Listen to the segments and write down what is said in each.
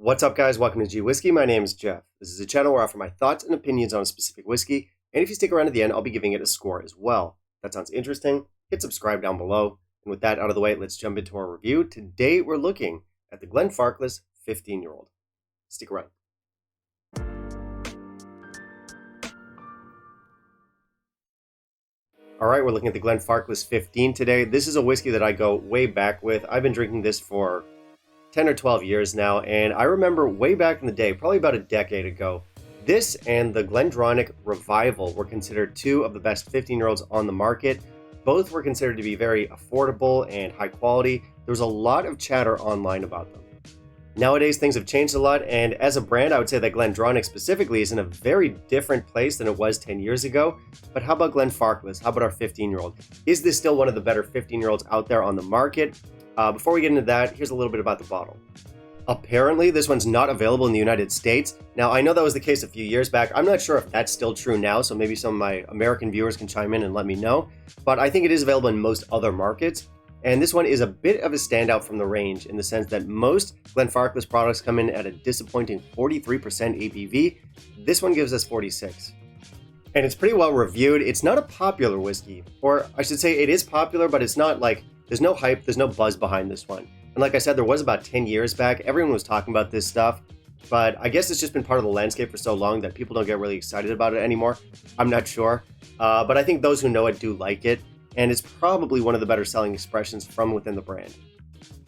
What's up, guys? Welcome to G Whiskey. My name is Jeff. This is a channel where I offer my thoughts and opinions on a specific whiskey, and if you stick around to the end, I'll be giving it a score as well. If that sounds interesting, hit subscribe down below. And with that out of the way, let's jump into our review. Today, we're looking at the Glenfarclas 15-year-old. Stick around. All right, we're looking at the Glenfarclas 15 today. This is a whiskey that I go way back with. I've been drinking this for 10 or 12 years now, and I remember way back in the day, probably about a decade ago, this and the Glendronach Revival were considered two of the best 15-year-olds on the market. Both were considered to be very affordable and high quality. There was a lot of chatter online about them. Nowadays, things have changed a lot, and as a brand, I would say that Glendronach specifically is in a very different place than it was 10 years ago. But how about Glenfarclas? How about our 15-year-old? Is this still one of the better 15-year-olds out there on the market? Before we get into that, here's a little bit about the bottle. Apparently, this one's not available in the United States. Now, I know that was the case a few years back. I'm not sure if that's still true now, so maybe some of my American viewers can chime in and let me know. But I think it is available in most other markets. And this one is a bit of a standout from the range in the sense that most Glenfarclas products come in at a disappointing 43% ABV. This one gives us 46. And it's pretty well reviewed. It's not a popular whiskey, or I should say it is popular, but it's not like, there's no hype, there's no buzz behind this one. And like I said, there was about 10 years back, everyone was talking about this stuff, but I guess it's just been part of the landscape for so long that people don't get really excited about it anymore. I'm not sure, but I think those who know it do like it. And it's probably one of the better selling expressions from within the brand.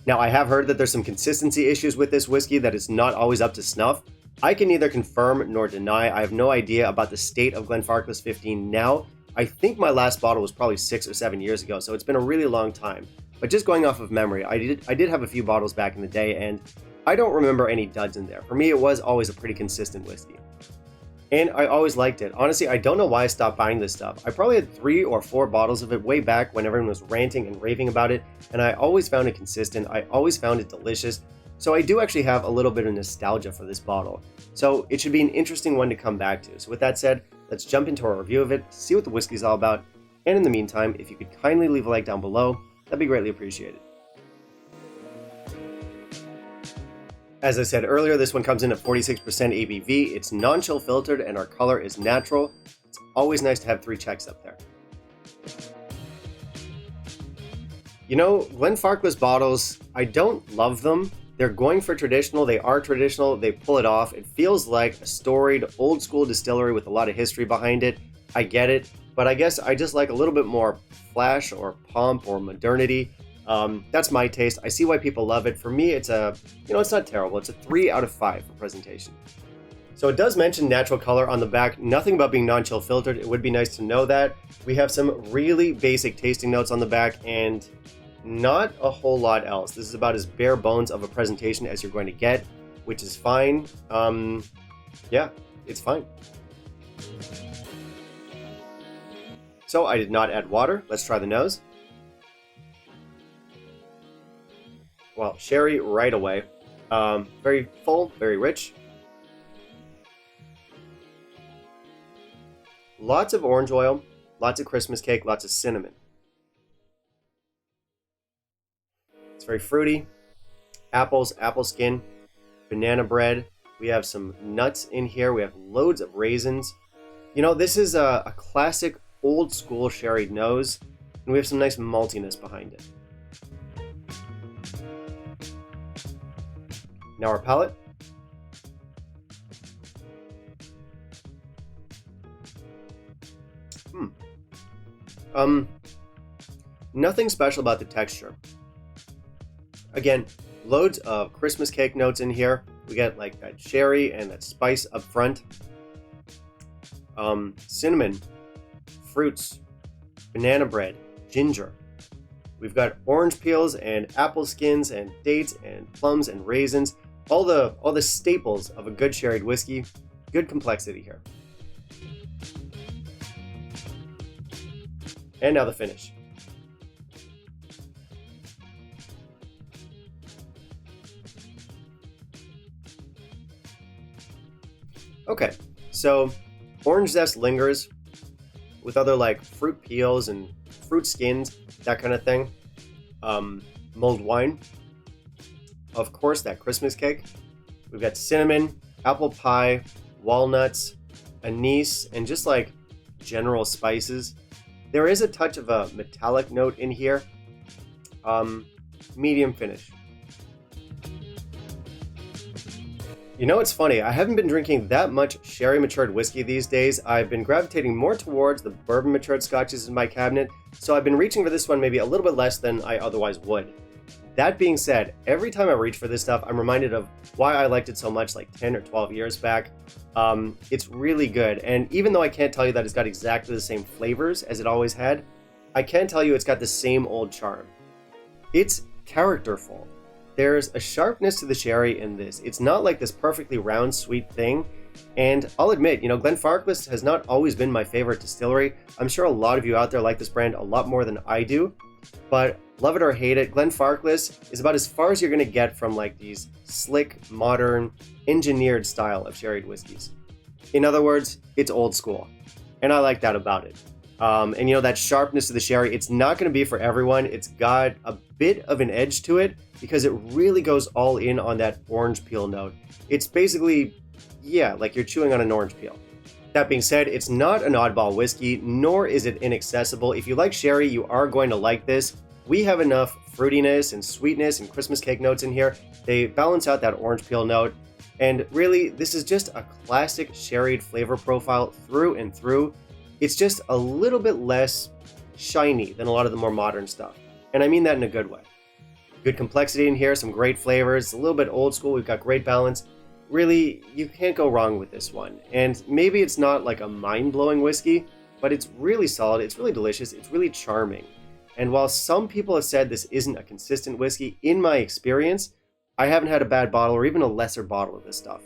Now, I have heard that there's some consistency issues with this whiskey, that it's not always up to snuff. I can neither confirm nor deny. I have no idea about the state of Glenfarclas 15 now. I think my last bottle was probably 6 or 7 years ago, so it's been a really long time. But just going off of memory, I did have a few bottles back in the day, and I don't remember any duds in there. For me, it was always a pretty consistent whiskey. And I always liked it. Honestly, I don't know why I stopped buying this stuff. I probably had 3 or 4 bottles of it way back when everyone was ranting and raving about it, and I always found it consistent. I always found it delicious. So I do actually have a little bit of nostalgia for this bottle. So it should be an interesting one to come back to. So with that said, let's jump into our review of it, see what the whiskey's all about. And in the meantime, if you could kindly leave a like down below, that'd be greatly appreciated. As I said earlier, this one comes in at 46% ABV. It's non-chill filtered and our color is natural. It's always nice to have 3 checks up there. You know, Glenfarclas bottles, I don't love them. They're going for traditional. They are traditional. They pull it off. It feels like a storied, old school distillery with a lot of history behind it. I get it, but I guess I just like a little bit more flash or pomp or modernity. That's my taste. I see why people love it. For me, it's it's not terrible. It's a 3 out of 5 for presentation. So it does mention natural color on the back. Nothing about being non-chill filtered. It would be nice to know that. We have some really basic tasting notes on the back and not a whole lot else. This is about as bare bones of a presentation as you're going to get, which is fine. Yeah, it's fine. So I did not add water. Let's try the nose. Well, sherry right away. Very full, very rich. Lots of orange oil, lots of Christmas cake, lots of cinnamon. It's very fruity. Apples, apple skin, banana bread. We have some nuts in here. We have loads of raisins. You know, this is a classic old school sherry nose, and we have some nice maltiness behind it. Now our palate. Nothing special about the texture. Again, loads of Christmas cake notes in here. We get like that sherry and that spice up front. Cinnamon, fruits, banana bread, ginger. We've got orange peels and apple skins and dates and plums and raisins. All the staples of a good sherried whiskey. Good complexity here. And now the finish. Okay, so orange zest lingers with other like fruit peels and fruit skins, that kind of thing. Mulled wine. Of course, that Christmas cake. We've got cinnamon, apple pie, walnuts, anise, and just like general spices. There is a touch of a metallic note in here. Medium finish. You know, it's funny, I haven't been drinking that much sherry matured whiskey these days. I've been gravitating more towards the bourbon matured scotches in my cabinet, so I've been reaching for this one maybe a little bit less than I otherwise would. That being said, every time I reach for this stuff, I'm reminded of why I liked it so much like 10 or 12 years back. It's really good, and even though I can't tell you that it's got exactly the same flavors as it always had, I can tell you it's got the same old charm. It's characterful. There's a sharpness to the sherry in this. It's not like this perfectly round, sweet thing. And I'll admit, Glenfarclas has not always been my favorite distillery. I'm sure a lot of you out there like this brand a lot more than I do. But love it or hate it, Glenfarclas is about as far as you're going to get from like these slick, modern, engineered style of sherried whiskeys. In other words, it's old school. And I like that about it. And that sharpness of the sherry, it's not going to be for everyone. It's got a bit of an edge to it because it really goes all in on that orange peel note. It's basically, like you're chewing on an orange peel. That being said, it's not an oddball whiskey, nor is it inaccessible. If you like sherry, you are going to like this. We have enough fruitiness and sweetness and Christmas cake notes in here. They balance out that orange peel note. And really, this is just a classic sherried flavor profile through and through. It's just a little bit less shiny than a lot of the more modern stuff. And I mean that in a good way. Good complexity in here, some great flavors, a little bit old school, we've got great balance. Really, you can't go wrong with this one. And maybe it's not like a mind-blowing whiskey, but it's really solid, it's really delicious, it's really charming. And while some people have said this isn't a consistent whiskey, in my experience, I haven't had a bad bottle or even a lesser bottle of this stuff.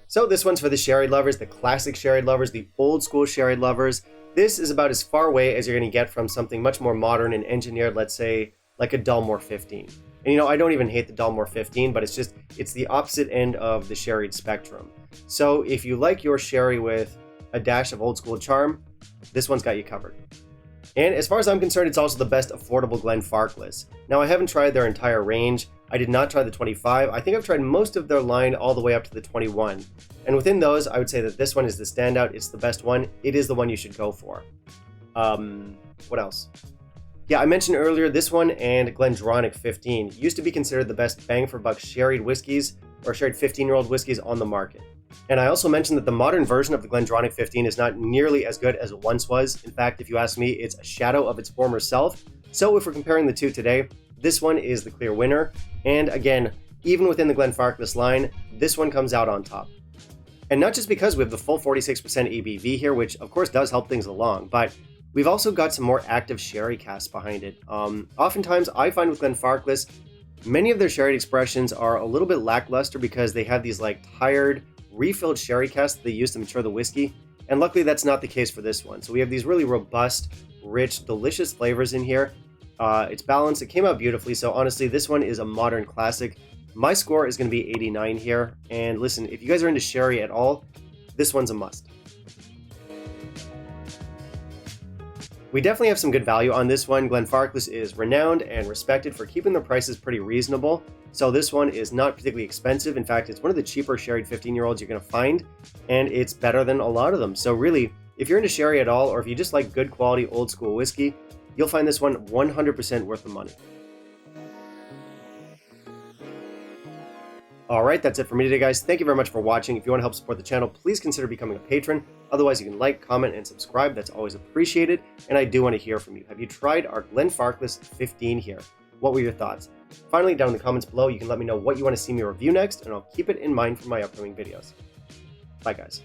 So this one's for the sherry lovers, the classic sherry lovers, the old school sherry lovers. This is about as far away as you're going to get from something much more modern and engineered, let's say, like a Dalmore 15. And I don't even hate the Dalmore 15, but it's the opposite end of the sherried spectrum. So if you like your sherry with a dash of old school charm, this one's got you covered. And as far as I'm concerned, it's also the best affordable Glenfarclas. Now, I haven't tried their entire range. I did not try the 25. I think I've tried most of their line all the way up to the 21. And within those, I would say that this one is the standout. It's the best one. It is the one you should go for. What else? Yeah, I mentioned earlier this one and Glendronach 15 used to be considered the best bang for buck sherried whiskeys or sherried 15-year-old whiskeys on the market. And I also mentioned that the modern version of the Glendronach 15 is not nearly as good as it once was. In fact, if you ask me, it's a shadow of its former self. So if we're comparing the two today, this one is the clear winner. And again, even within the Glenfarclas line, this one comes out on top. And not just because we have the full 46% ABV here, which of course does help things along, but we've also got some more active sherry casks behind it. Oftentimes I find with Glenfarclas, many of their sherry expressions are a little bit lackluster because they have these like tired, refilled sherry casks that they use to mature the whiskey. And luckily that's not the case for this one. So we have these really robust, rich, delicious flavors in here. It's balanced, it came out beautifully. So honestly, this one is a modern classic. My score is going to be 89 here. And listen, if you guys are into sherry at all, this one's a must. We definitely have some good value on this one. Glenfarclas is renowned and respected for keeping their prices pretty reasonable. So this one is not particularly expensive. In fact, it's one of the cheaper sherried 15-year-olds you're going to find, and it's better than a lot of them. So really, if you're into sherry at all, or if you just like good quality old school whiskey, you'll find this one 100% worth the money. All right, that's it for me today, guys. Thank you very much for watching. If you want to help support the channel, please consider becoming a patron. Otherwise, you can like, comment, and subscribe. That's always appreciated. And I do want to hear from you. Have you tried our Glenfarclas 15 here? What were your thoughts? Finally, down in the comments below, you can let me know what you want to see me review next, and I'll keep it in mind for my upcoming videos. Bye, guys.